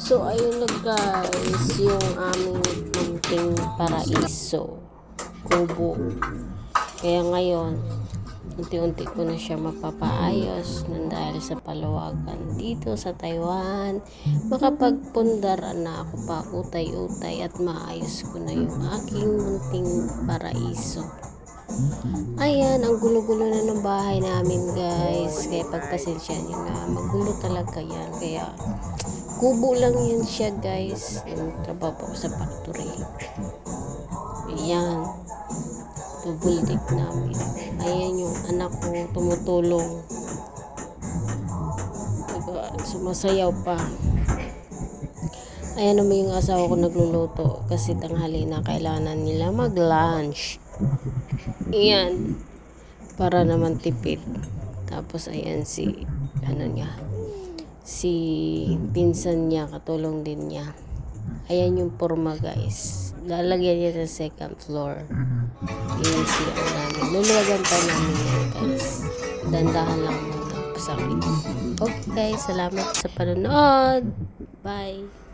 So, ayun na guys, yung aming munting paraiso. Kubo. Kaya ngayon, unti-unti ko na siya mapapaayos dahil sa palawagan dito sa Taiwan. Makapagpundar na ako pa utay-utay at maayos ko na yung aking munting paraiso. Ayan, ang gulo-gulo na ng bahay namin guys. Kaya pagpasensya nyo na, magulo talaga yan. Kaya kubo lang yan siya guys. Yung trabaho ko sa factory. Ayan. Double deck namin. Ayan yung anak ko tumutulong. Sumasayaw pa. Ayan naman yung asawa ko nagluluto. Kasi tanghali na kailangan nila mag-lunch. Ayan. Para naman tipid. Tapos ayan si si pinsan niya, katulong din niya. Ayan yung forma guys. Lalagyan niya sa second floor. Yung CR namin. Luluwagan pa namin yan guys. Dandahan lang muna sa akin. Okay guys, salamat sa panonood. Bye.